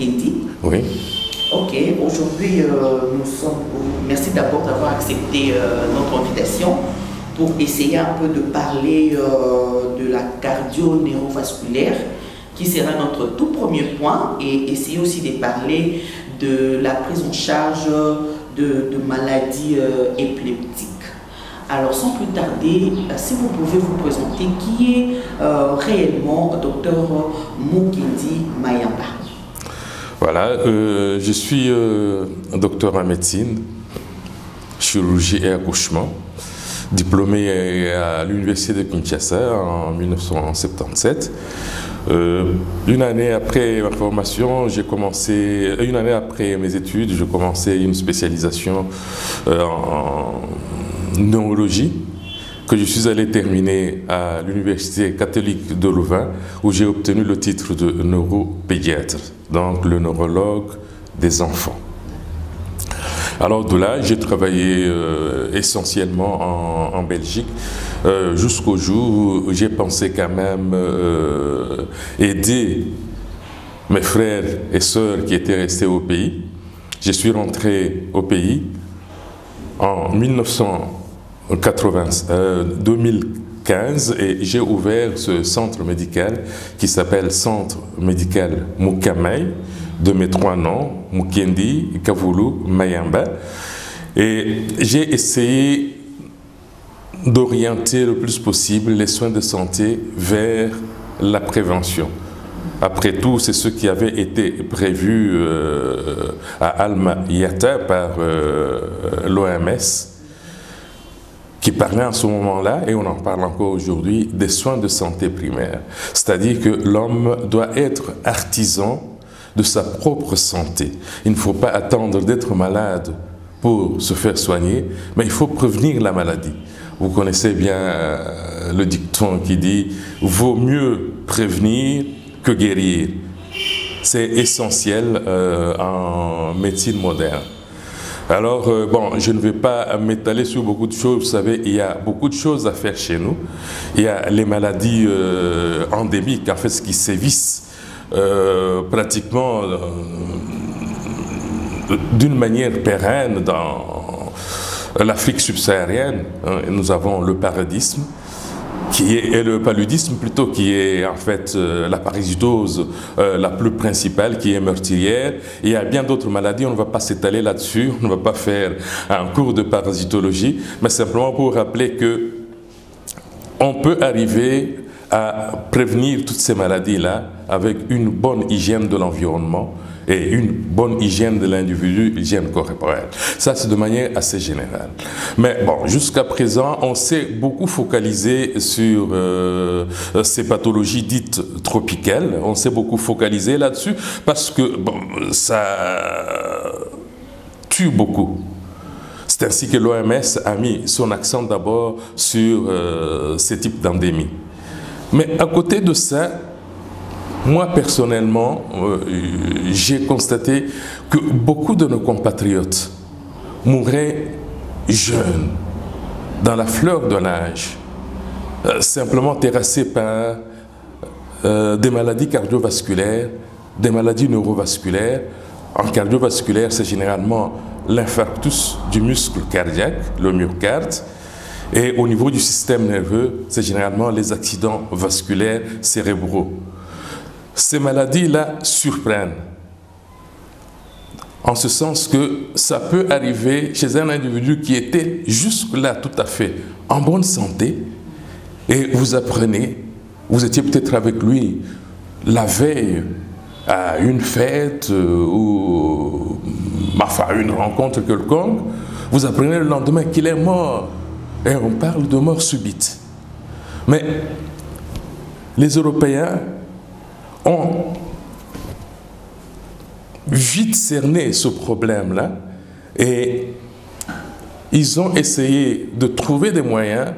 Mukendi. Oui. Ok, aujourd'hui, merci d'abord d'avoir accepté notre invitation pour essayer un peu de parler de la cardio-neurovasculaire, qui sera notre tout premier point, et essayer aussi de parler de la prise en charge de maladies épileptiques. Alors, sans plus tarder, si vous pouvez vous présenter, qui est réellement Dr Mukendi Mayamba? Voilà, je suis docteur en médecine, chirurgie et accouchement, diplômé à l'université de Kinshasa en 1977. Une année après ma formation, une année après mes études, j'ai commencé une spécialisation en neurologie que je suis allé terminer à l'université catholique de Louvain, où j'ai obtenu le titre de neuropédiatre, donc le neurologue des enfants. Alors de là, j'ai travaillé essentiellement en Belgique, jusqu'au jour où j'ai pensé quand même aider mes frères et sœurs qui étaient restés au pays. Je suis rentré au pays en 2015 et j'ai ouvert ce centre médical qui s'appelle Centre médical Mukamai, de mes trois noms, Mukendi, Kavulu, Mayamba. Et j'ai essayé d'orienter le plus possible les soins de santé vers la prévention. Après tout, c'est ce qui avait été prévu à Alma-Yata par l'OMS, qui parlait à ce moment-là, et on en parle encore aujourd'hui, des soins de santé primaire. C'est-à-dire que l'homme doit être artisan de sa propre santé. Il ne faut pas attendre d'être malade pour se faire soigner, mais il faut prévenir la maladie. Vous connaissez bien le dicton qui dit « vaut mieux prévenir que guérir ». C'est essentiel en médecine moderne. Alors, bon, je ne vais pas m'étaler sur beaucoup de choses. Vous savez, il y a beaucoup de choses à faire chez nous. Il y a les maladies endémiques, en fait, ce qui sévissent pratiquement d'une manière pérenne dans l'Afrique subsaharienne. Nous avons le paludisme, le paludisme plutôt, qui est en fait la parasitose la plus principale, qui est meurtrière. Il y a bien d'autres maladies, on ne va pas s'étaler là-dessus, on ne va pas faire un cours de parasitologie, mais simplement pour rappeler que on peut arriver à prévenir toutes ces maladies-là avec une bonne hygiène de l'environnement et une bonne hygiène de l'individu, hygiène corporelle. Ça, c'est de manière assez générale. Mais bon, jusqu'à présent, on s'est beaucoup focalisé sur ces pathologies dites tropicales. On s'est beaucoup focalisé là-dessus parce que bon, ça tue beaucoup. C'est ainsi que l'OMS a mis son accent d'abord sur ces types d'endémies. Mais à côté de ça, moi personnellement, j'ai constaté que beaucoup de nos compatriotes mouraient jeunes, dans la fleur de l'âge, simplement terrassés par des maladies cardiovasculaires, des maladies neurovasculaires. En cardiovasculaire, c'est généralement l'infarctus du muscle cardiaque, le myocarde. Et au niveau du système nerveux, c'est généralement les accidents vasculaires cérébraux. Ces maladies-là surprennent, en ce sens que ça peut arriver chez un individu qui était jusque-là tout à fait en bonne santé, et vous apprenez, vous étiez peut-être avec lui la veille à une fête ou enfin une rencontre quelconque, vous apprenez le lendemain qu'il est mort. Et on parle de mort subite. Mais les Européens ont vite cerné ce problème-là et ils ont essayé de trouver des moyens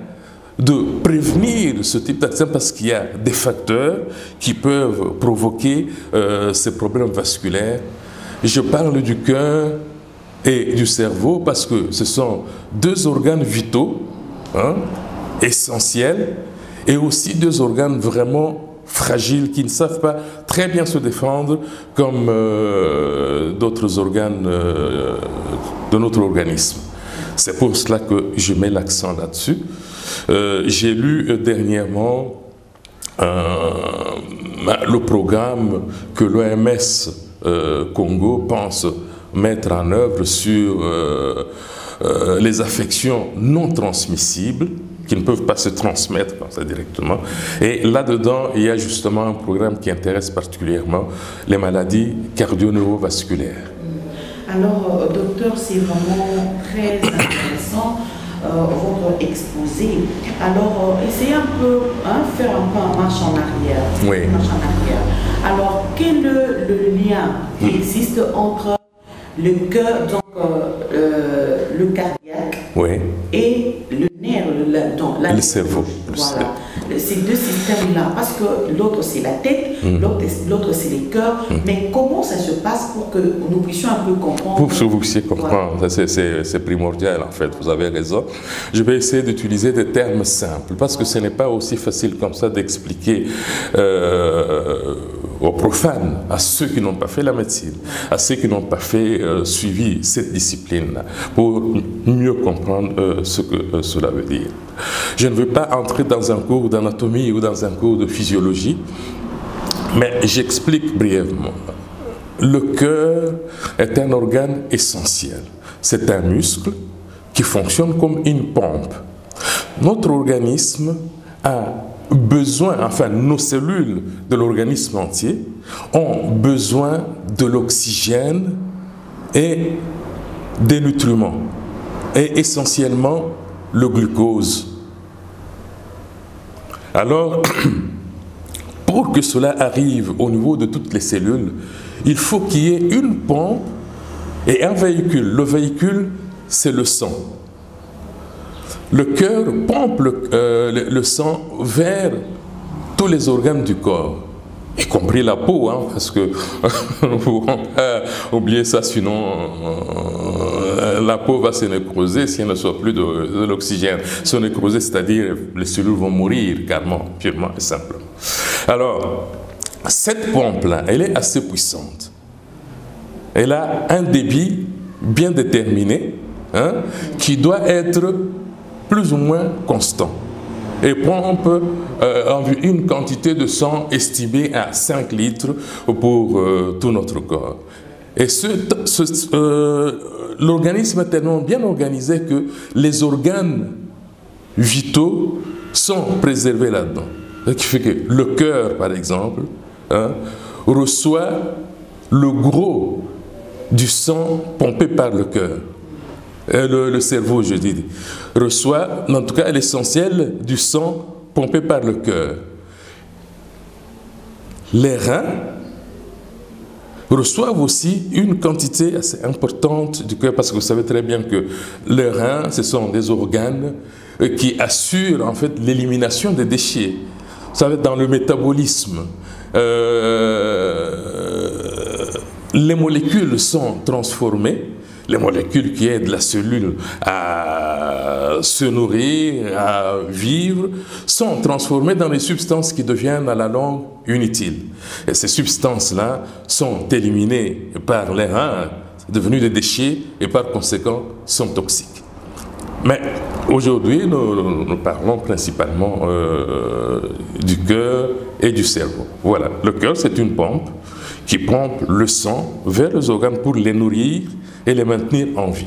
de prévenir ce type d'accident parce qu'il y a des facteurs qui peuvent provoquer ces problèmes vasculaires. Je parle du cœur et du cerveau parce que ce sont deux organes vitaux, essentiels, et aussi deux organes vraiment fragiles, qui ne savent pas très bien se défendre comme d'autres organes de notre organisme. C'est pour cela que je mets l'accent là-dessus. J'ai lu dernièrement le programme que l'OMS Congo pense mettre en œuvre sur les affections non transmissibles qui ne peuvent pas se transmettre comme ça directement. Et là-dedans, il y a justement un programme qui intéresse particulièrement les maladies cardio-neurovasculaires. Alors, docteur, c'est vraiment très intéressant votre exposé. Alors, essayez un peu, faire un peu en marche en arrière. Oui. Marche en arrière. Alors, quel est le lien qui existe entre le cœur, donc le cardiaque, oui, et le nerf, le cerveau. Voilà. Ces deux systèmes-là, parce que l'autre c'est la tête, l'autre c'est les cœurs, mais comment ça se passe pour que nous puissions un peu comprendre? Pour que vous puissiez comprendre, voilà. C'est primordial en fait, vous avez raison. Je vais essayer d'utiliser des termes simples, parce que ce n'est pas aussi facile comme ça d'expliquer aux profanes, à ceux qui n'ont pas fait la médecine, à ceux qui n'ont pas fait suivi cette discipline-là, pour mieux comprendre ce que cela veut dire. Je ne veux pas entrer dans un cours d'anatomie ou dans un cours de physiologie, mais j'explique brièvement. Le cœur est un organe essentiel. C'est un muscle qui fonctionne comme une pompe. Notre organisme a besoin, enfin nos cellules de l'organisme entier ont besoin de l'oxygène et des nutriments, et essentiellement le glucose. Alors, pour que cela arrive au niveau de toutes les cellules, il faut qu'il y ait une pompe et un véhicule. Le véhicule, c'est le sang. Le cœur pompe le sang vers tous les organes du corps, y compris la peau, parce que nous ne pourrons pas oublier ça, sinon la peau va se nécroser s'il ne soit plus de l'oxygène. Se nécroser, c'est-à-dire les cellules vont mourir, carrément, purement et simplement. Alors, cette pompe-là, elle est assez puissante. Elle a un débit bien déterminé, qui doit être plus ou moins constant, et pompe une quantité de sang estimée à 5 litres pour tout notre corps. Et l'organisme est tellement bien organisé que les organes vitaux sont préservés là-dedans. Ce qui fait que le cœur, par exemple, reçoit le gros du sang pompé par le cœur. Le cerveau, je dis, reçoit, en tout cas, l'essentiel du sang pompé par le cœur. Les reins reçoivent aussi une quantité assez importante du cœur, parce que vous savez très bien que les reins, ce sont des organes qui assurent en fait l'élimination des déchets. Vous savez, dans le métabolisme, les molécules sont transformées. Les molécules qui aident la cellule à se nourrir, à vivre, sont transformées dans des substances qui deviennent à la longue inutiles. Et ces substances-là sont éliminées par les reins, devenues des déchets, et par conséquent sont toxiques. Mais aujourd'hui, nous parlons principalement du cœur et du cerveau. Voilà, le cœur, c'est une pompe qui pompe le sang vers les organes pour les nourrir et les maintenir en vie.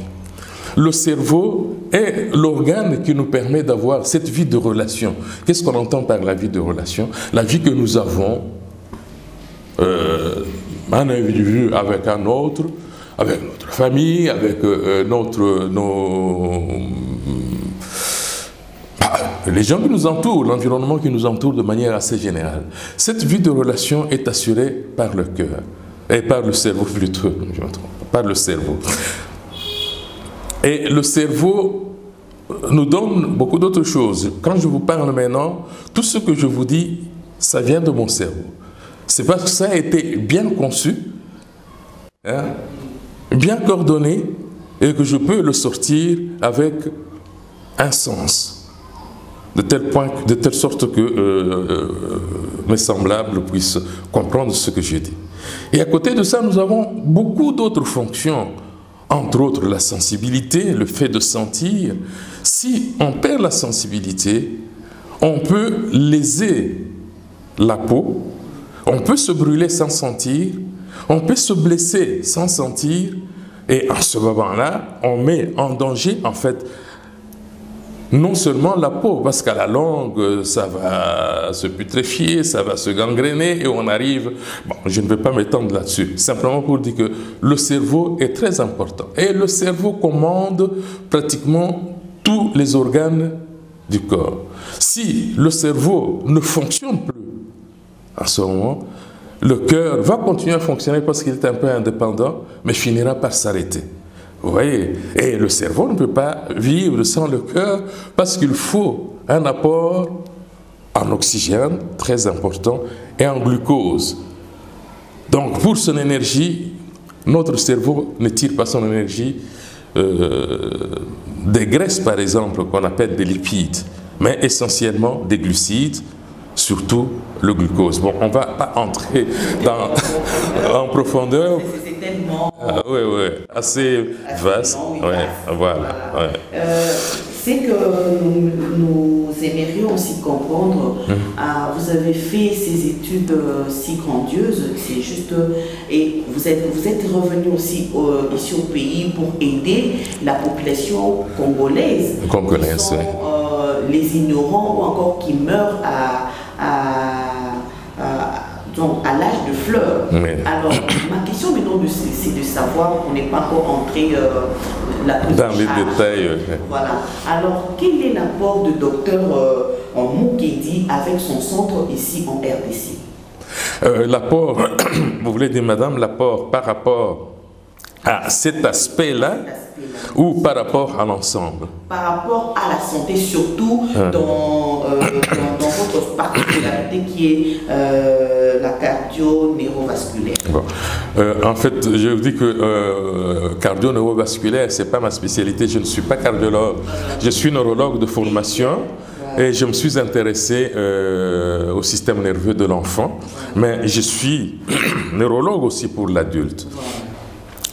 Le cerveau est l'organe qui nous permet d'avoir cette vie de relation. Qu'est-ce qu'on entend par la vie de relation? La vie que nous avons, un individu avec un autre, avec notre famille, avec les gens qui nous entourent, l'environnement qui nous entoure de manière assez générale. Cette vie de relation est assurée par le cœur, et par le cerveau plutôt, je me trompe, par le cerveau. Et le cerveau nous donne beaucoup d'autres choses. Quand je vous parle maintenant, tout ce que je vous dis, ça vient de mon cerveau. C'est parce que ça a été bien conçu, bien coordonné, et que je peux le sortir avec un sens. De telle sorte que mes semblables puissent comprendre ce que je dis. Et à côté de ça, nous avons beaucoup d'autres fonctions, entre autres la sensibilité, le fait de sentir. Si on perd la sensibilité, on peut léser la peau, on peut se brûler sans sentir, on peut se blesser sans sentir, et en ce moment-là, on met en danger, en fait, non seulement la peau, parce qu'à la longue, ça va se putréfier, ça va se gangréner, et on arrive... Bon, je ne vais pas m'étendre là-dessus, simplement pour dire que le cerveau est très important. Et le cerveau commande pratiquement tous les organes du corps. Si le cerveau ne fonctionne plus, à ce moment, le cœur va continuer à fonctionner parce qu'il est un peu indépendant, mais finira par s'arrêter. Vous voyez? Et le cerveau ne peut pas vivre sans le cœur parce qu'il faut un apport en oxygène très important et en glucose. Donc, pour son énergie, notre cerveau ne tire pas son énergie des graisses, par exemple, qu'on appelle des lipides, mais essentiellement des glucides, surtout le glucose. Bon, on ne va pas entrer en profondeur. C'est tellement... oui, assez vaste. Voilà. C'est que nous aimerions aussi comprendre, vous avez fait ces études si grandioses, c'est juste, et vous êtes revenu aussi ici au pays pour aider la population congolaise, qui sont, les ignorants ou encore qui meurent à l'âge de fleurs. Oui. Alors, ma question maintenant, c'est de savoir, on n'est pas encore entré dans les détails. Voilà. Alors, quel est l'apport du docteur Moukedi avec son centre ici en RDC? L'apport, vous voulez dire, madame, l'apport par rapport à cet aspect-là ou par rapport à l'ensemble? Par rapport à la santé, surtout dans votre particularité qui est la cardio-neurovasculaire. Bon. En fait, je vous dis que cardio-neurovasculaire, ce n'est pas ma spécialité. Je ne suis pas cardiologue. Je suis neurologue de formation. Et je me suis intéressé au système nerveux de l'enfant. Mais je suis neurologue aussi pour l'adulte.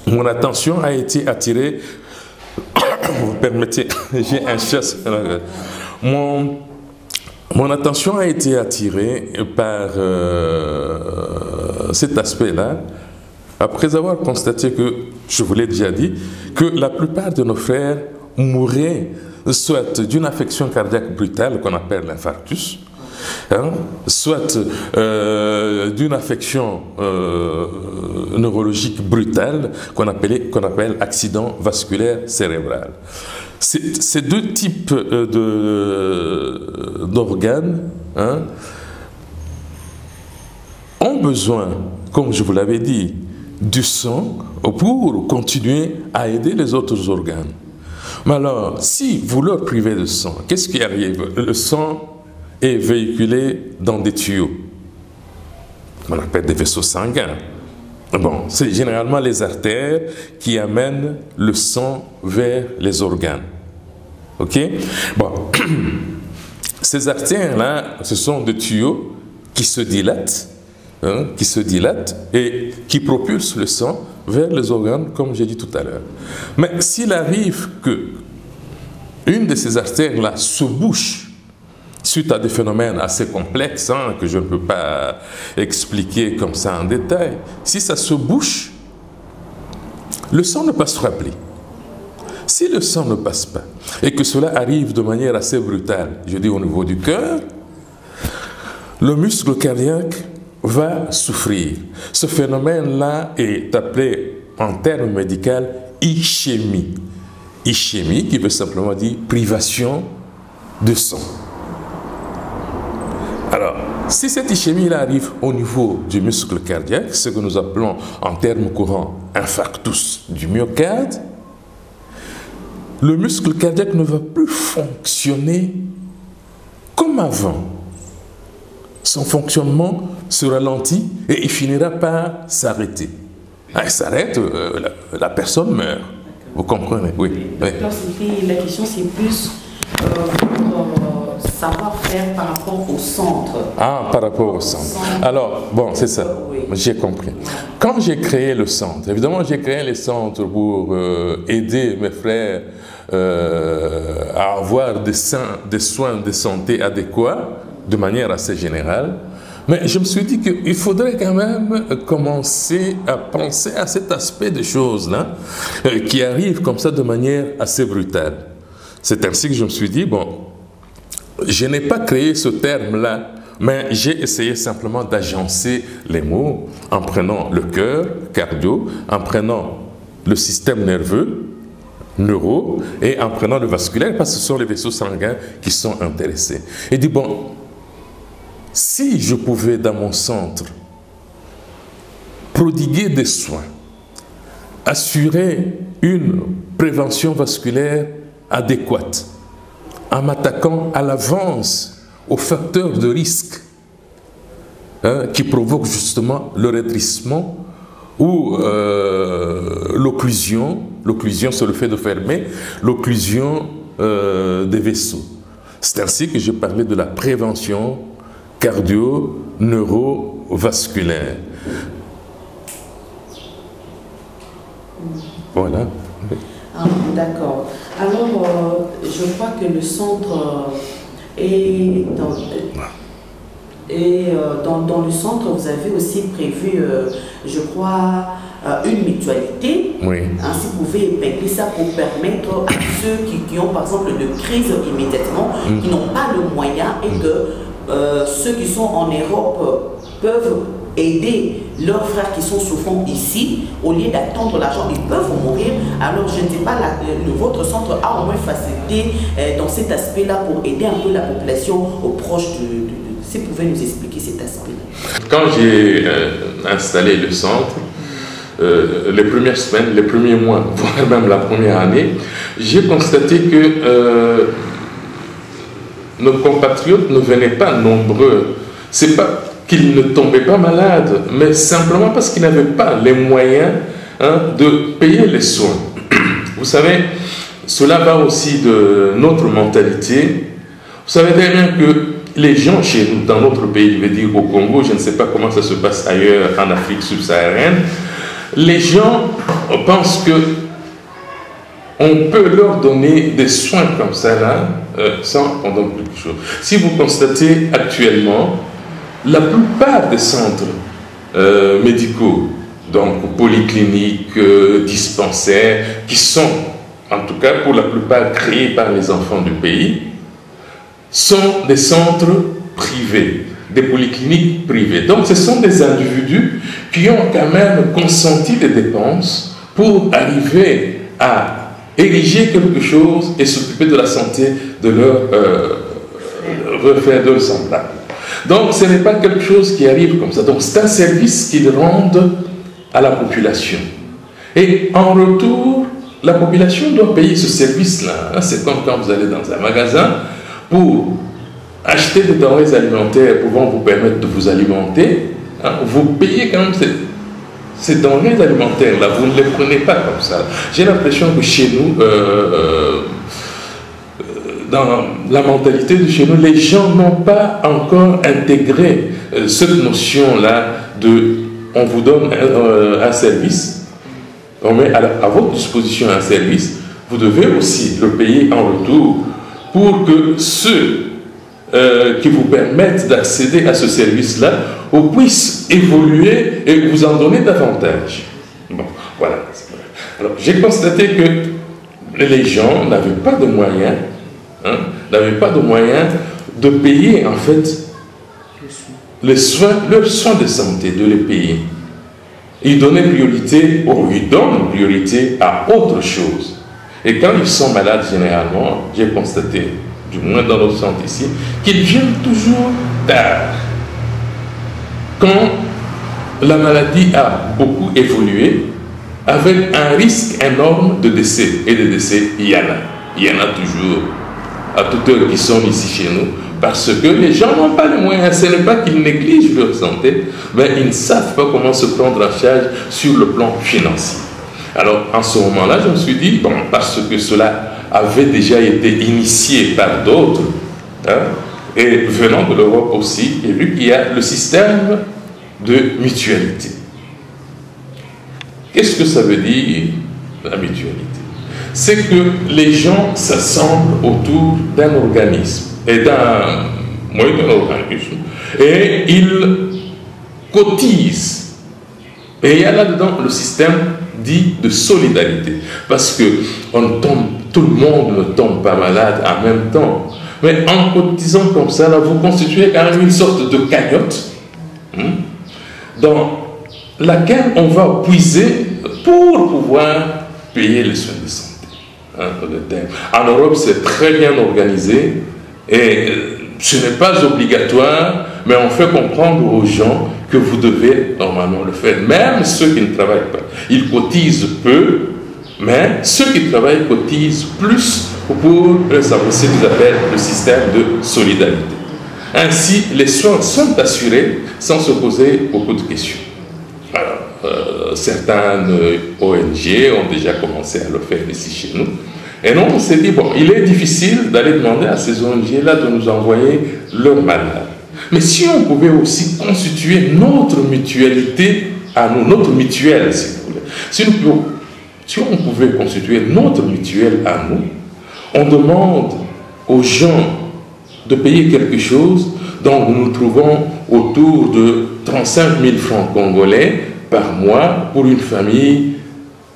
Mon attention a été attirée, vous permettez, j'ai un chasse. Mon attention a été attirée par cet aspect-là, après avoir constaté que, je vous l'ai déjà dit, que la plupart de nos frères mouraient soit d'une affection cardiaque brutale qu'on appelle l'infarctus, soit d'une affection neurologique brutale qu'on appelle accident vasculaire cérébral. Ces deux types d'organes ont besoin, comme je vous l'avais dit, du sang pour continuer à aider les autres organes. Mais alors, si vous leur privez de sang, qu'est-ce qui arrive? Le sang est véhiculé dans des tuyaux, on appelle des vaisseaux sanguins. Bon, c'est généralement les artères qui amènent le sang vers les organes. Ok? Bon, ces artères-là, ce sont des tuyaux qui se dilatent, et qui propulsent le sang vers les organes, comme j'ai dit tout à l'heure. Mais s'il arrive que une de ces artères-là se bouche suite à des phénomènes assez complexes, que je ne peux pas expliquer comme ça en détail, si ça se bouche, le sang ne passera plus. Si le sang ne passe pas, et que cela arrive de manière assez brutale, je dis au niveau du cœur, le muscle cardiaque va souffrir. Ce phénomène-là est appelé en termes médicaux ischémie. Ischémie qui veut simplement dire privation de sang. Alors, si cette ischémie-là arrive au niveau du muscle cardiaque, ce que nous appelons en termes courants infarctus du myocarde, le muscle cardiaque ne va plus fonctionner comme avant. Son fonctionnement se ralentit et il finira par s'arrêter. Il s'arrête, la personne meurt. Vous comprenez? Oui. La question, c'est plus pour savoir-faire par rapport au centre. Ah, par rapport au centre. Alors, bon, c'est ça, Oui. j'ai compris. Quand j'ai créé le centre, évidemment, j'ai créé les centres pour aider mes frères à avoir des soins de santé adéquats, de manière assez générale. Mais je me suis dit qu'il faudrait quand même commencer à penser à cet aspect des choses-là qui arrivent comme ça de manière assez brutale. C'est ainsi que je me suis dit, bon, je n'ai pas créé ce terme-là, mais j'ai essayé simplement d'agencer les mots en prenant le cœur, cardio, en prenant le système nerveux, neuro, et en prenant le vasculaire, parce que ce sont les vaisseaux sanguins qui sont intéressés. Et dit, bon, si je pouvais dans mon centre prodiguer des soins, assurer une prévention vasculaire adéquate, en m'attaquant à l'avance aux facteurs de risque qui provoquent justement le rétrécissement ou l'occlusion. L'occlusion, c'est le fait de fermer l'occlusion des vaisseaux. C'est ainsi que j'ai parlé de la prévention cardio-neurovasculaire. Voilà. Ah, d'accord. Alors, je crois que le centre est dans le centre, vous avez aussi prévu, je crois, une mutualité. Oui. Ainsi, vous pouvez épingler ça pour permettre à ceux qui ont, par exemple, de crise immédiatement, qui n'ont pas le moyen et que ceux qui sont en Europe peuvent aider leurs frères qui sont souffrants ici, au lieu d'attendre l'argent, ils peuvent mourir. Alors je ne sais pas, votre centre a au moins facilité dans cet aspect-là pour aider un peu la population aux proches si vous pouvez nous expliquer cet aspect-là. Quand j'ai installé le centre, les premières semaines, les premiers mois, voire même la première année, j'ai constaté que nos compatriotes ne venaient pas nombreux. C'est pas qu'ils ne tombaient pas malades, mais simplement parce qu'ils n'avaient pas les moyens de payer les soins. Vous savez, cela va aussi de notre mentalité. Vous savez très bien que les gens chez nous, dans notre pays, je veux dire au Congo, je ne sais pas comment ça se passe ailleurs en Afrique subsaharienne, les gens pensent que on peut leur donner des soins comme ça là, sans qu'on donne quelque chose. Si vous constatez actuellement, la plupart des centres médicaux, donc polycliniques, dispensaires, qui sont, en tout cas pour la plupart, créés par les enfants du pays, sont des centres privés, des polycliniques privées. Donc ce sont des individus qui ont quand même consenti des dépenses pour arriver à ériger quelque chose et s'occuper de la santé de leurs frères, de leurs semblables. Donc ce n'est pas quelque chose qui arrive comme ça. Donc c'est un service qu'ils rendent à la population. Et en retour, la population doit payer ce service-là. C'est comme quand vous allez dans un magasin pour acheter des denrées alimentaires pouvant vous permettre de vous alimenter. Vous payez quand même ces denrées alimentaires-là. Vous ne les prenez pas comme ça. J'ai l'impression que chez nous, dans la mentalité de chez nous, les gens n'ont pas encore intégré cette notion-là de on vous donne un service, on met à votre disposition un service, vous devez aussi le payer en retour pour que ceux qui vous permettent d'accéder à ce service-là puissent évoluer et vous en donner davantage. Bon, voilà. Alors, j'ai constaté que les gens n'avaient pas de moyens, n'avaient pas de moyens de payer en fait leurs soins de santé, de les payer. Ils donnaient priorité, ou ils donnent priorité à autre chose. Et quand ils sont malades, généralement, j'ai constaté, du moins dans notre centre ici, qu'ils viennent toujours tard. Quand la maladie a beaucoup évolué, avec un risque énorme de décès. Et de décès, il y en a. Il y en a toujours, à toute heure, qui sont ici chez nous, parce que les gens n'ont pas les moyens. Ce n'est pas qu'ils négligent leur santé, mais ils ne savent pas comment se prendre en charge sur le plan financier. Alors, en ce moment-là, je me suis dit, bon, parce que cela avait déjà été initié par d'autres, et venant de l'Europe aussi, j'ai vu qu'il y a le système de mutualité. Qu'est-ce que ça veut dire, la mutualité? C'est que les gens s'assemblent autour d'un organisme, et et ils cotisent. Et il y a là-dedans le système dit de solidarité, parce que tout le monde ne tombe pas malade en même temps. Mais en cotisant comme ça, là, vous constituez quand même une sorte de cagnotte dans laquelle on va puiser pour pouvoir payer les soins de santé. En Europe, c'est très bien organisé et ce n'est pas obligatoire, mais on fait comprendre aux gens que vous devez normalement le faire, même ceux qui ne travaillent pas. Ils cotisent peu, mais ceux qui travaillent cotisent plus pour ce qu'ils appellent le système de solidarité. Ainsi, les soins sont assurés sans se poser beaucoup de questions. Alors, certaines ONG ont déjà commencé à le faire ici chez nous. Et donc, on s'est dit, bon, il est difficile d'aller demander à ces ONG-là de nous envoyer leurs malades. Mais si on pouvait aussi constituer notre mutualité à nous, notre mutuelle, si vous voulez. Si on pouvait constituer notre mutuelle à nous, on demande aux gens de payer quelque chose, donc nous nous trouvons autour de 35 000 francs congolais par mois pour une famille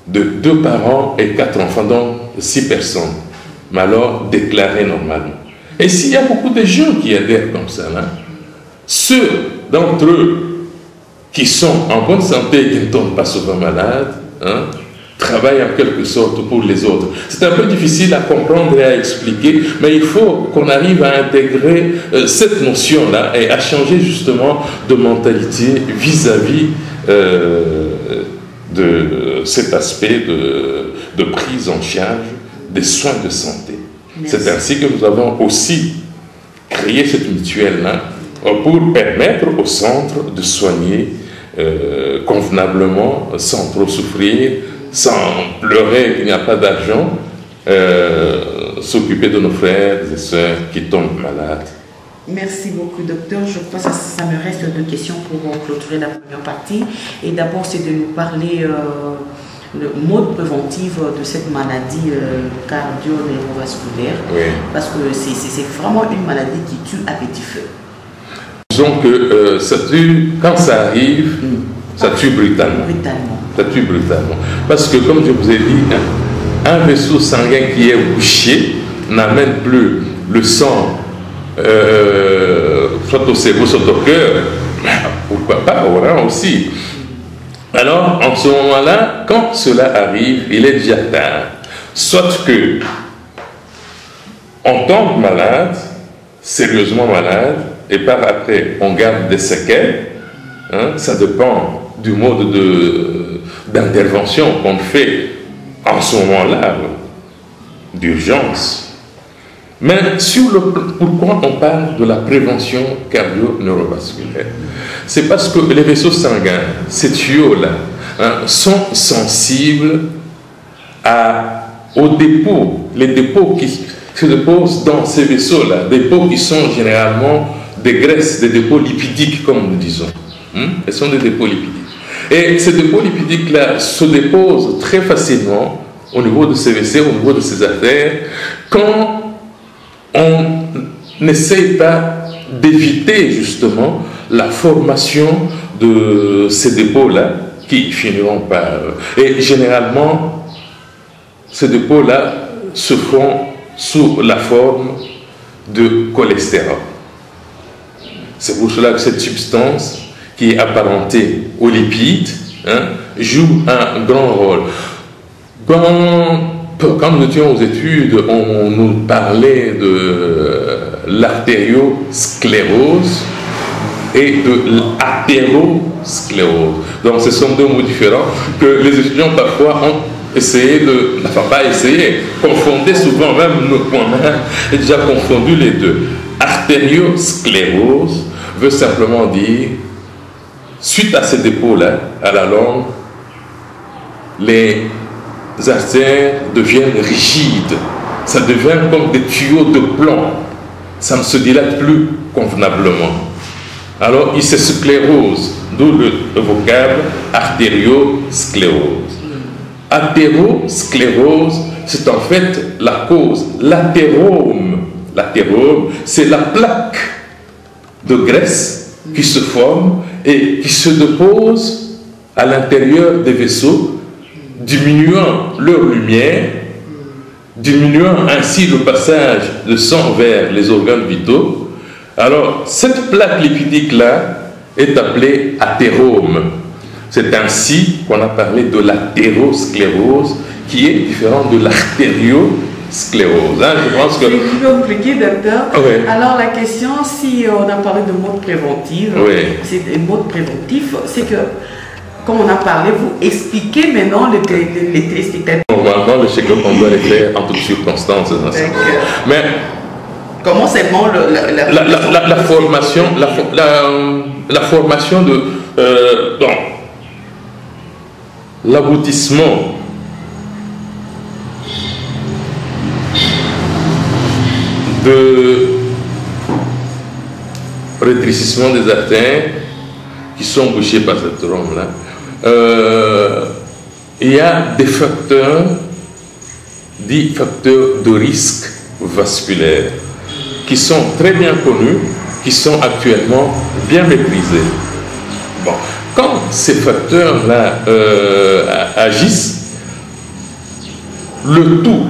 de 2 parents et 4 enfants, donc 6 personnes, mais alors déclarées normalement. Et s'il y a beaucoup de gens qui adhèrent comme ça, là, ceux d'entre eux qui sont en bonne santé et qui ne tombent pas souvent malades, travaillent en quelque sorte pour les autres. C'est un peu difficile à comprendre et à expliquer, mais il faut qu'on arrive à intégrer cette notion-là et à changer justement de mentalité vis-à-vis de cet aspect de prise en charge des soins de santé. C'est ainsi que nous avons aussi créé cette mutuelle-là pour permettre au centre de soigner convenablement, sans trop souffrir, sans pleurer qu'il n'y a pas d'argent, s'occuper de nos frères et sœurs qui tombent malades. Merci beaucoup, docteur. Je crois que ça me reste 2 questions pour clôturer la première partie. Et d'abord, c'est de nous parler le mode préventif de cette maladie cardio-neurovasculaire. Oui. Parce que c'est vraiment une maladie qui tue à petit feu. Disons que ça tue, quand ça arrive, ça tue brutalement. Ça tue brutalement. Parce que, comme je vous ai dit, un vaisseau sanguin qui est bouché n'amène plus le sang soit au cerveau, soit au cœur, pourquoi pas au rein aussi. Alors, en ce moment-là, quand cela arrive, il est déjà tard. Soit que on tombe malade, sérieusement malade, et par après, on garde des séquelles. Ça dépend du mode d'intervention qu'on fait en ce moment-là, d'urgence. Mais pourquoi on parle de la prévention cardio-neurovasculaire? C'est parce que les vaisseaux sanguins, ces tuyaux-là, sont sensibles aux dépôts, les dépôts qui se déposent dans ces vaisseaux-là, des dépôts qui sont généralement des graisses, des dépôts lipidiques, comme nous disons. Ce sont des dépôts lipidiques. Et ces dépôts lipidiques-là se déposent très facilement au niveau de ces WC, au niveau de ces artères, quand on n'essaye pas d'éviter justement la formation de ces dépôts-là qui finiront par... Et généralement, ces dépôts-là se font sous la forme de cholestérol. C'est pour cela que cette substance qui est apparentée aux lipides joue un grand rôle. Quand nous étions aux études, on nous parlait de l'artériosclérose et de l'athérosclérose. Donc ce sont 2 mots différents que les étudiants parfois ont essayé de... Enfin, pas essayé, confondaient souvent, même moi-même, j'ai déjà confondu les deux. Artériosclérose veut simplement dire, suite à ces dépôts-là, à la longue, les artères deviennent rigides. Ça devient comme des tuyaux de plomb. ça ne se dilate plus convenablement. Alors il se sclérose, d'où le vocable artériosclérose. Athérosclérose, c'est en fait la cause. L'athérome, c'est la plaque de graisse qui se forme et qui se dépose à l'intérieur des vaisseaux, diminuant leur lumière, diminuant ainsi le passage de sang vers les organes vitaux. Alors, cette plaque lipidique-là est appelée athérome. C'est ainsi qu'on a parlé de l'athérosclérose, qui est différente de l'artériosclérose. Hein, je pense que... C'est compliqué, docteur. Oui. Alors, la question, si on a parlé de mode préventif, c'est des modes préventifs, c'est que, comme on a parlé, vous expliquez maintenant les téléspectateurs. Normalement, le check-up, on doit le faire en toutes circonstances. Mais... comment c'est bon la formation, la formation de l'aboutissement de rétrécissement des artères qui sont bouchées par cette trompe-là. Il y a des facteurs, dits facteurs de risque vasculaire, qui sont très bien connus, qui sont actuellement bien maîtrisés. Bon, quand ces facteurs-là agissent, le tout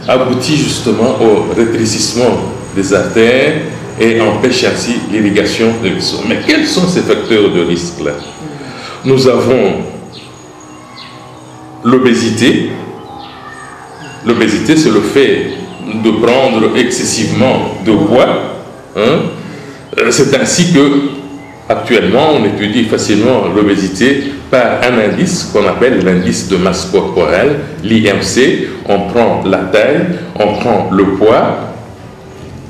aboutit justement au rétrécissement des artères et empêche ainsi l'irrigation des vaisseaux. Mais quels sont ces facteurs de risque-là? Nous avons l'obésité. L'obésité, c'est le fait de prendre excessivement de poids. Hein? C'est ainsi que, actuellement, on étudie facilement l'obésité par un indice qu'on appelle l'indice de masse corporelle, l'IMC. On prend la taille, on prend le poids,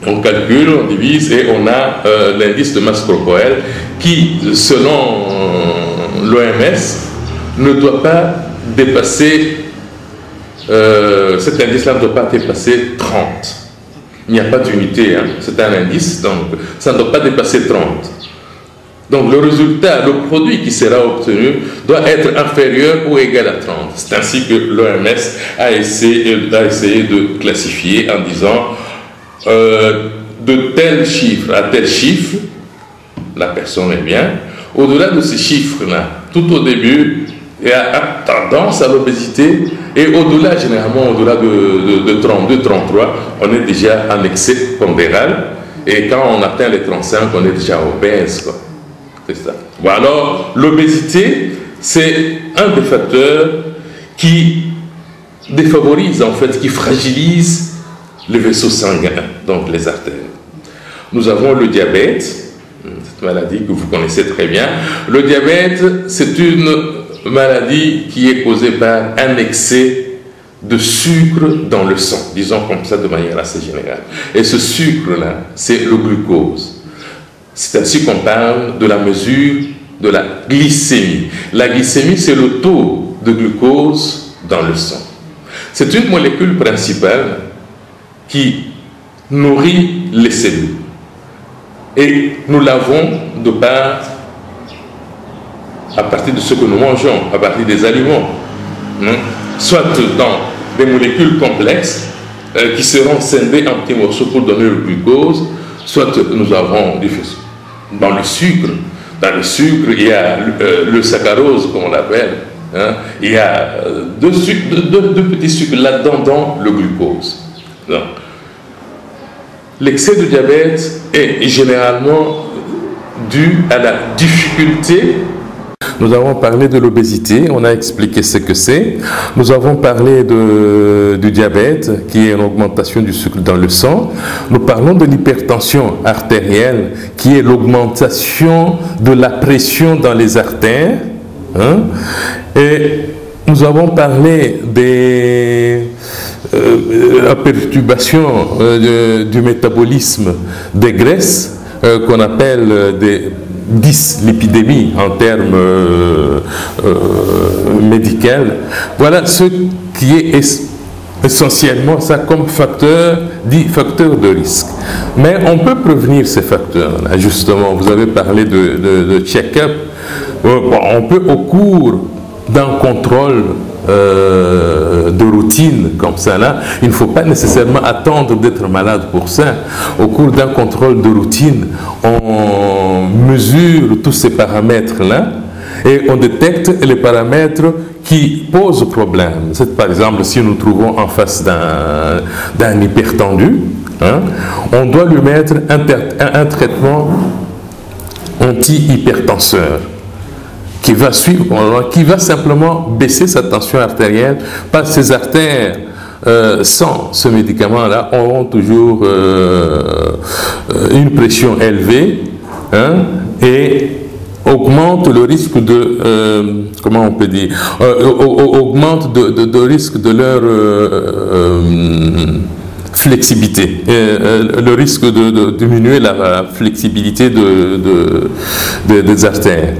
on calcule, on divise et on a l'indice de masse corporelle qui, selon l'OMS, ne doit pas dépasser, cet indice-là ne doit pas dépasser 30. Il n'y a pas d'unité, hein. C'est un indice, donc ça ne doit pas dépasser 30. Donc le résultat, le produit qui sera obtenu doit être inférieur ou égal à 30. C'est ainsi que l'OMS a essayé de classifier en disant de tel chiffre à tel chiffre, la personne est bien. Au-delà de ces chiffres-là, tout au début, il y a tendance à l'obésité, et au-delà, généralement, au-delà de 32, 33, on est déjà en excès pondéral, et quand on atteint les 35, on est déjà obèse, quoi. C'est ça. Bon, alors, l'obésité, c'est un des facteurs qui défavorise, en fait, qui fragilise les vaisseaux sanguins, donc les artères. Nous avons le diabète, cette maladie que vous connaissez très bien. Le diabète, c'est une maladie qui est causée par un excès de sucre dans le sang, disons comme ça de manière assez générale. Et ce sucre-là, c'est le glucose. C'est ainsi qu'on parle de la mesure de la glycémie. La glycémie, c'est le taux de glucose dans le sang. C'est une molécule principale qui nourrit les cellules. Et nous l'avons de part à partir de ce que nous mangeons, à partir des aliments. Soit dans des molécules complexes qui seront scindées en petits morceaux pour donner le glucose, soit nous avons dans le sucre. Dans le sucre, il y a le saccharose, comme on l'appelle. Hein? Il y a deux petits sucres là-dedans dans le glucose. L'excès de diabète est généralement dû à la difficulté. Nous avons parlé de l'obésité, on a expliqué ce que c'est. Nous avons parlé du diabète, qui est une augmentation du sucre dans le sang. Nous parlons de l'hypertension artérielle, qui est l'augmentation de la pression dans les artères. Hein? Et nous avons parlé la perturbation du métabolisme des graisses, qu'on appelle des dyslipidémie en termes médicaux. Voilà ce qui est essentiellement ça comme facteur, dit facteur de risque. Mais on peut prévenir ces facteurs-là, justement. Vous avez parlé de check-up. On peut, au cours d'un contrôle de routine comme ça, là, il ne faut pas nécessairement attendre d'être malade pour ça. Au cours d'un contrôle de routine, on mesure tous ces paramètres-là et on détecte les paramètres qui posent problème. C'est par exemple, si nous nous trouvons en face d'un hypertendu, hein, on doit lui mettre un traitement anti-hypertenseur qui va suivre, qui va simplement baisser sa tension artérielle, parce que ses artères sans ce médicament-là auront toujours une pression élevée, hein, et augmente le risque de, comment on peut dire, augmente de risque de leur flexibilité, le risque de diminuer la flexibilité des artères.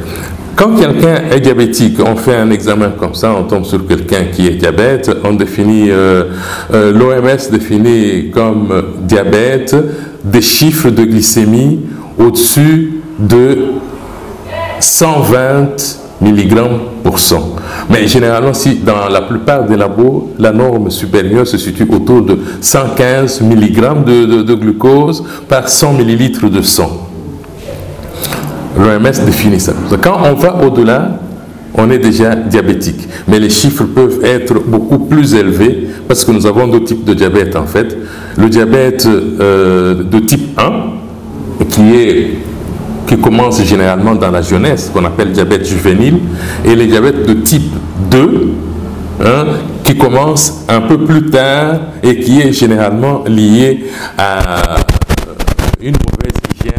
Quand quelqu'un est diabétique, on fait un examen comme ça, on tombe sur quelqu'un qui est diabète, on définit, l'OMS définit comme diabète des chiffres de glycémie au-dessus de 120 mg pour 100. Mais généralement, si dans la plupart des labos, la norme supérieure se situe autour de 115 mg de glucose par 100 ml de sang. L'OMS définit ça. Quand on va au-delà, on est déjà diabétique. Mais les chiffres peuvent être beaucoup plus élevés parce que nous avons deux types de diabète en fait. Le diabète de type 1, qui commence généralement dans la jeunesse, qu'on appelle diabète juvénile, et les diabètes de type 2, hein, qui commence un peu plus tard et qui est généralement lié à une mauvaise hygiène.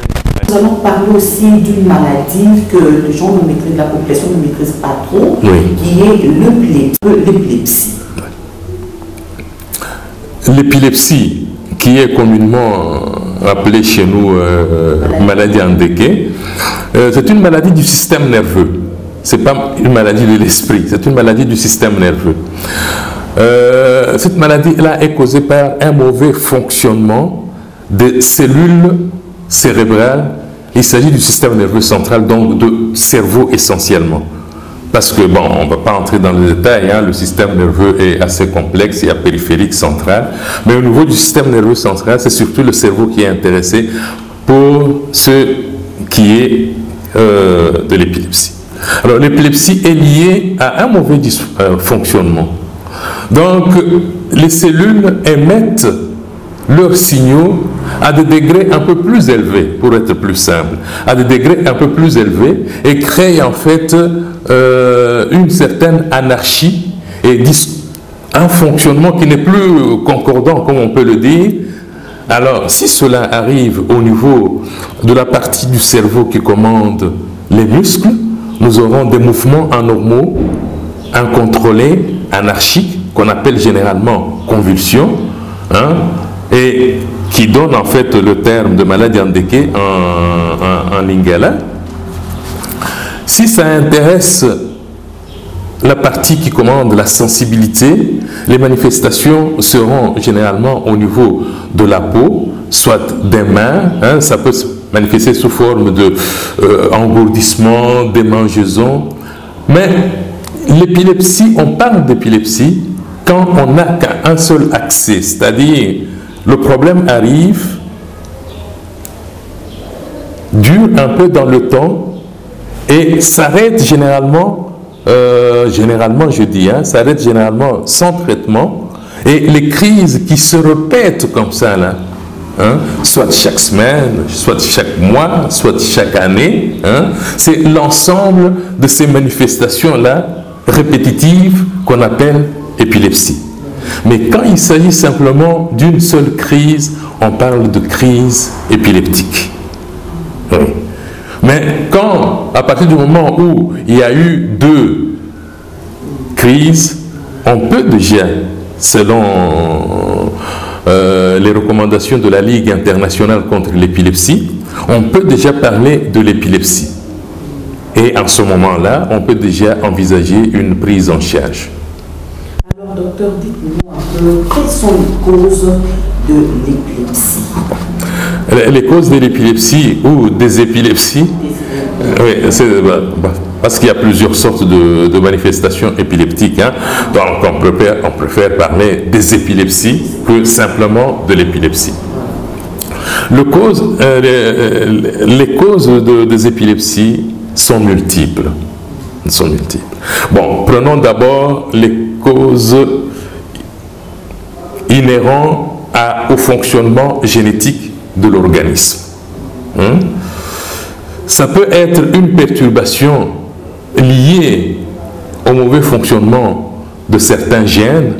Nous allons parler aussi d'une maladie que les gens ne maîtrisent, la population ne maîtrise pas trop, oui, qui est l'épilepsie. L'épilepsie, qui est communément appelée chez nous maladie endéquée, c'est une maladie du système nerveux. Ce n'est pas une maladie de l'esprit, c'est une maladie du système nerveux. Cette maladie-là est causée par un mauvais fonctionnement des cellules cérébrales. Il s'agit du système nerveux central, donc de cerveau essentiellement. Parce que, bon, on ne va pas entrer dans les détails, hein, le système nerveux est assez complexe, il y a périphérique, central. Mais au niveau du système nerveux central, c'est surtout le cerveau qui est intéressé pour ce qui est de l'épilepsie. Alors, l'épilepsie est liée à un mauvais fonctionnement. Donc, les cellules émettent leurs signaux à des degrés un peu plus élevés, pour être plus simple, à des degrés un peu plus élevés, et créent en fait une certaine anarchie et un fonctionnement qui n'est plus concordant, comme on peut le dire. Alors, si cela arrive au niveau de la partie du cerveau qui commande les muscles, nous aurons des mouvements anormaux, incontrôlés, anarchiques, qu'on appelle généralement convulsions, hein, et qui donne en fait le terme de maladie endéquée en lingala. Si ça intéresse la partie qui commande la sensibilité, les manifestations seront généralement au niveau de la peau, soit des mains, hein, ça peut se manifester sous forme de engourdissement, démangeaison. Mais l'épilepsie, on parle d'épilepsie quand on n'a qu'un seul accès, c'est-à-dire le problème arrive, dure un peu dans le temps et s'arrête généralement, je dis, hein, s'arrête généralement sans traitement, et les crises qui se répètent comme ça, là, hein, soit chaque semaine, soit chaque mois, soit chaque année, hein, c'est l'ensemble de ces manifestations-là répétitives qu'on appelle épilepsie. Mais quand il s'agit simplement d'une seule crise, on parle de crise épileptique. Oui. Mais quand, à partir du moment où il y a eu deux crises, on peut déjà, selon les recommandations de la Ligue internationale contre l'épilepsie, on peut déjà parler de l'épilepsie. Et en ce moment-là, on peut déjà envisager une prise en charge. Alors, docteur, dites-nous un peu, quelles sont les causes de l'épilepsie? Les causes de l'épilepsie ou des épilepsies, oui, parce qu'il y a plusieurs sortes de manifestations épileptiques. Hein. Donc on préfère parler des épilepsies que simplement de l'épilepsie. Les causes des épilepsies sont multiples. Bon, prenons d'abord les causes inhérentes au fonctionnement génétique de l'organisme. Ça peut être une perturbation liée au mauvais fonctionnement de certains gènes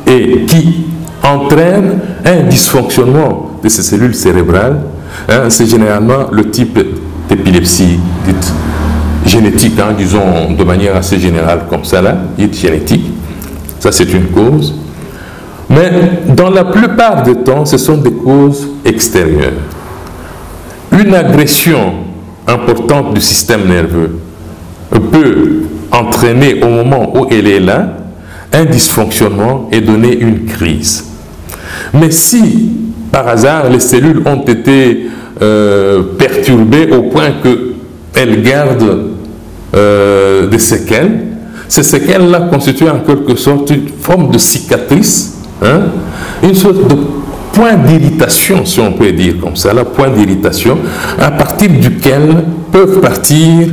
et qui entraîne un dysfonctionnement de ces cellules cérébrales. C'est généralement le type d'épilepsie dite génétique, disons de manière assez générale comme ça là, dite génétique. Ça c'est une cause. Mais dans la plupart des temps, ce sont des causes extérieures. Une agression importante du système nerveux peut entraîner au moment où elle est là un dysfonctionnement et donner une crise. Mais si par hasard les cellules ont été perturbées au point qu'elles gardent des séquelles, ces séquelles-là constituent en quelque sorte une forme de cicatrice, une sorte de point d'irritation, si on peut dire comme ça, point d'irritation, à partir duquel peuvent partir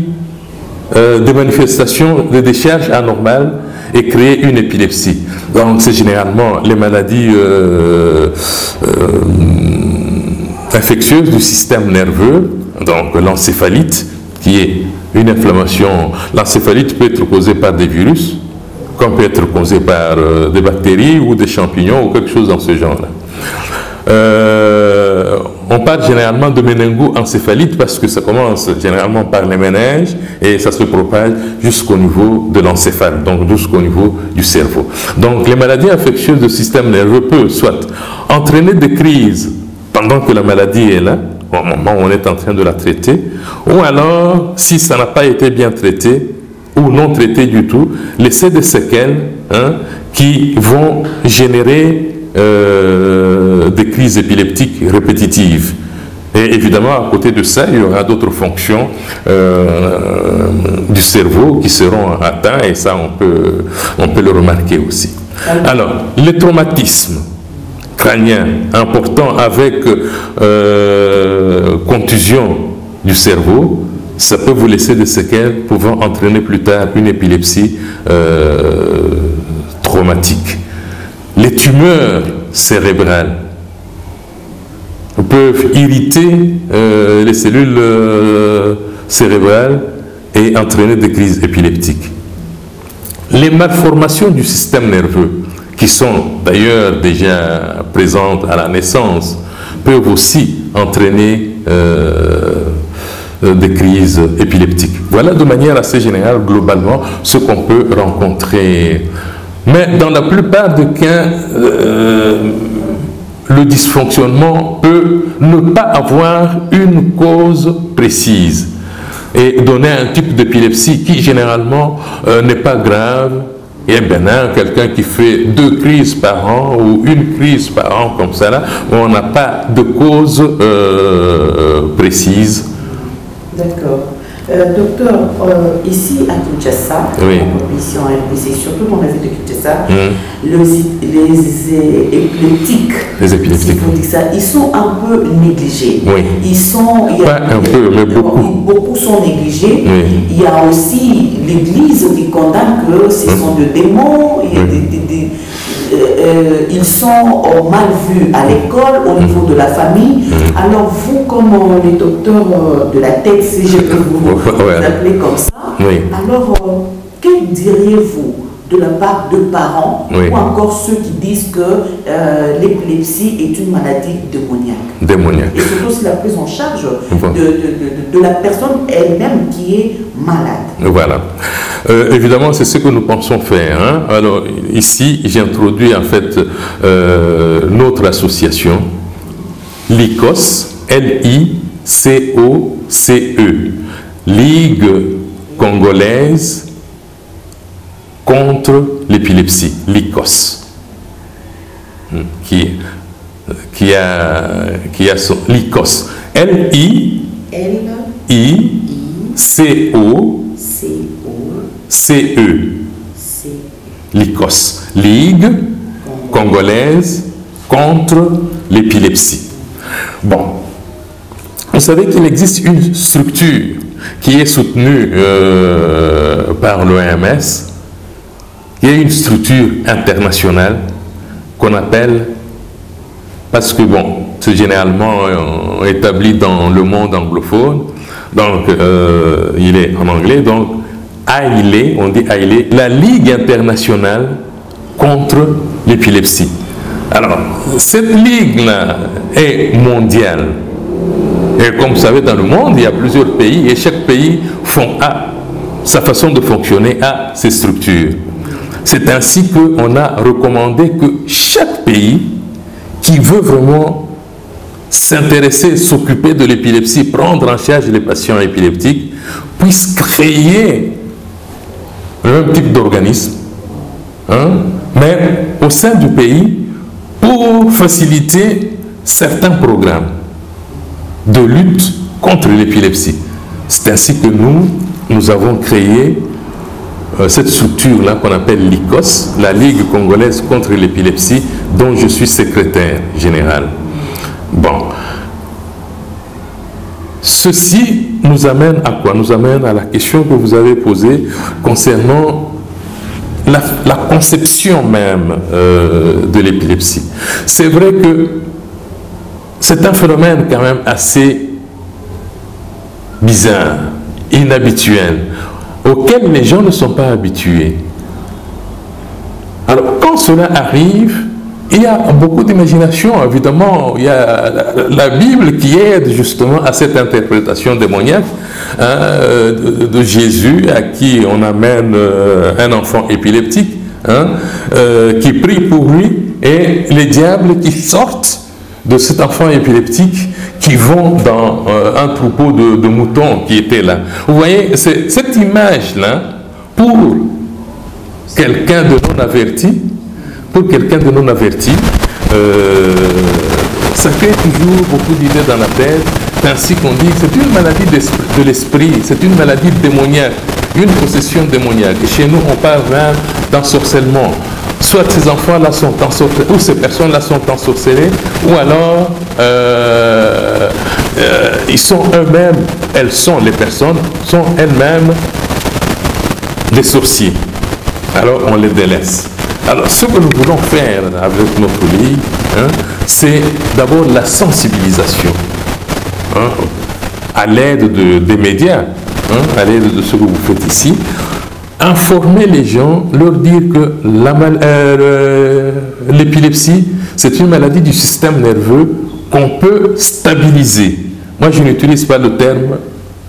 des manifestations de décharge anormales et créer une épilepsie. Donc c'est généralement les maladies infectieuses du système nerveux, donc l'encéphalite, qui est une inflammation. L'encéphalite peut être causée par des virus, comme peut être causée par des bactéries ou des champignons ou quelque chose dans ce genre-là. On parle généralement de méningo-encéphalite parce que ça commence généralement par les méninges et ça se propage jusqu'au niveau de l'encéphale, donc jusqu'au niveau du cerveau. Donc les maladies infectieuses du système nerveux peuvent soit entraîner des crises pendant que la maladie est là, au moment où on est en train de la traiter, ou alors, si ça n'a pas été bien traité ou non traité du tout, laisser des séquelles qui vont générer des crises épileptiques répétitives. Et évidemment, à côté de ça, il y aura d'autres fonctions du cerveau qui seront atteintes, et ça, on peut le remarquer aussi. Alors, les traumatismes crâniens importants avec contusion du cerveau, ça peut vous laisser des séquelles pouvant entraîner plus tard une épilepsie traumatique. Les tumeurs cérébrales peuvent irriter les cellules cérébrales et entraîner des crises épileptiques. Les malformations du système nerveux, qui sont d'ailleurs déjà présentes à la naissance, peuvent aussi entraîner des crises épileptiques. Voilà de manière assez générale, globalement, ce qu'on peut rencontrer. Mais dans la plupart des cas, le dysfonctionnement peut ne pas avoir une cause précise et donner un type d'épilepsie qui généralement n'est pas grave et bénin, quelqu'un qui fait 2 crises par an ou une crise par an comme ça, là, où on n'a pas de cause précise. D'accord. Docteur, ici à Kinshasa, oui. Ici en RDC, surtout dans la ville de Kinshasa, les épileptiques, ils sont un peu négligés. Oui. Pas un peu, mais beaucoup. Beaucoup sont négligés. Oui. Il y a aussi l'Église qui condamne que ce sont des démons. Ils sont mal vus à l'école, au niveau de la famille. Alors vous, comme les docteurs de la tête, si je peux vous appeler comme ça, alors que diriez-vous de la part de parents ou encore ceux qui disent que l'épilepsie est une maladie démoniaque? Et surtout c'est la prise en charge de la personne elle-même qui est malade. Voilà. Évidemment, c'est ce que nous pensons faire. Alors, ici, j'ai introduit en fait notre association, LICOSE, L-I-C-O-C-E, Ligue congolaise contre l'épilepsie, LICOSE, qui qui a son l'ICOS. L-I-C-O-C-E. L'ICOS. Ligue congolaise contre l'épilepsie. Bon. Vous savez qu'il existe une structure qui est soutenue par l'OMS, qui est une structure internationale qu'on appelle, parce que bon, c'est généralement établi dans le monde anglophone, donc il est en anglais, donc AILE, on dit AILE, la Ligue internationale contre l'épilepsie. Alors, cette ligue-là est mondiale. Et comme vous savez, dans le monde, il y a plusieurs pays et chaque pays a sa façon de fonctionner, a ses structures. C'est ainsi qu'on a recommandé que chaque pays qui veut vraiment s'intéresser, s'occuper de l'épilepsie, prendre en charge les patients épileptiques, puisse créer le même type d'organisme, mais au sein du pays pour faciliter certains programmes de lutte contre l'épilepsie. C'est ainsi que nous avons créé cette structure-là qu'on appelle l'ICOS, la Ligue congolaise contre l'épilepsie, dont je suis secrétaire général. Bon. Ceci nous amène à quoi? Nous amène à la question que vous avez posée concernant la conception même de l'épilepsie. C'est vrai que c'est un phénomène quand même assez bizarre, inhabituel, auquel les gens ne sont pas habitués. Alors quand cela arrive, il y a beaucoup d'imagination, évidemment. Il y a la Bible qui aide justement à cette interprétation démoniaque de Jésus, à qui on amène un enfant épileptique, qui prie pour lui, et les diables qui sortent de cet enfant épileptique, qui vont dans un troupeau de moutons qui était là. Vous voyez, cette image-là, pour quelqu'un de non averti, ça crée toujours beaucoup d'idées dans la tête, ainsi qu'on dit que c'est une maladie de l'esprit, c'est une maladie démoniaque, une possession démoniaque. Et chez nous, on parle même d'ensorcellement. Soit ces enfants-là sont ensorcelés, ou ces personnes-là sont ensorcelées, ou alors ils sont eux-mêmes, les personnes sont elles-mêmes des sorciers. Alors on les délaisse. Alors ce que nous voulons faire avec notre ligue, c'est d'abord la sensibilisation, à l'aide des médias, à l'aide de ce que vous faites ici, informer les gens, leur dire que l'épilepsie, c'est une maladie du système nerveux qu'on peut stabiliser. Moi, je n'utilise pas le terme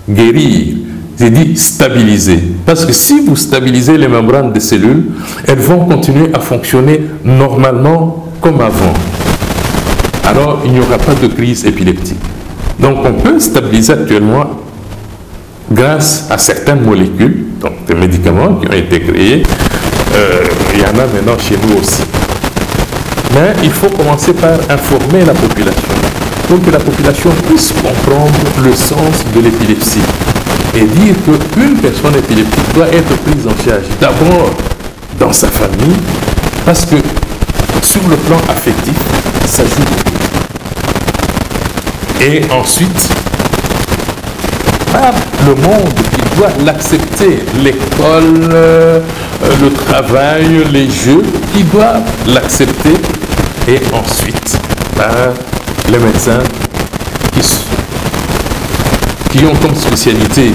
guérir, j'ai dit stabiliser. Parce que si vous stabilisez les membranes des cellules, elles vont continuer à fonctionner normalement comme avant. Alors, il n'y aura pas de crise épileptique. Donc, on peut stabiliser actuellement grâce à certaines molécules, donc des médicaments qui ont été créés. Il y en a maintenant chez nous aussi. Mais il faut commencer par informer la population, pour que la population puisse comprendre le sens de l'épilepsie et dire qu'une personne épileptique doit être prise en charge d'abord dans sa famille, parce que sur le plan affectif, ça joue beaucoup. Et ensuite, par le monde qui doit l'accepter, l'école, le travail, les jeux, qui doivent l'accepter, et ensuite par les médecins qui ont comme spécialité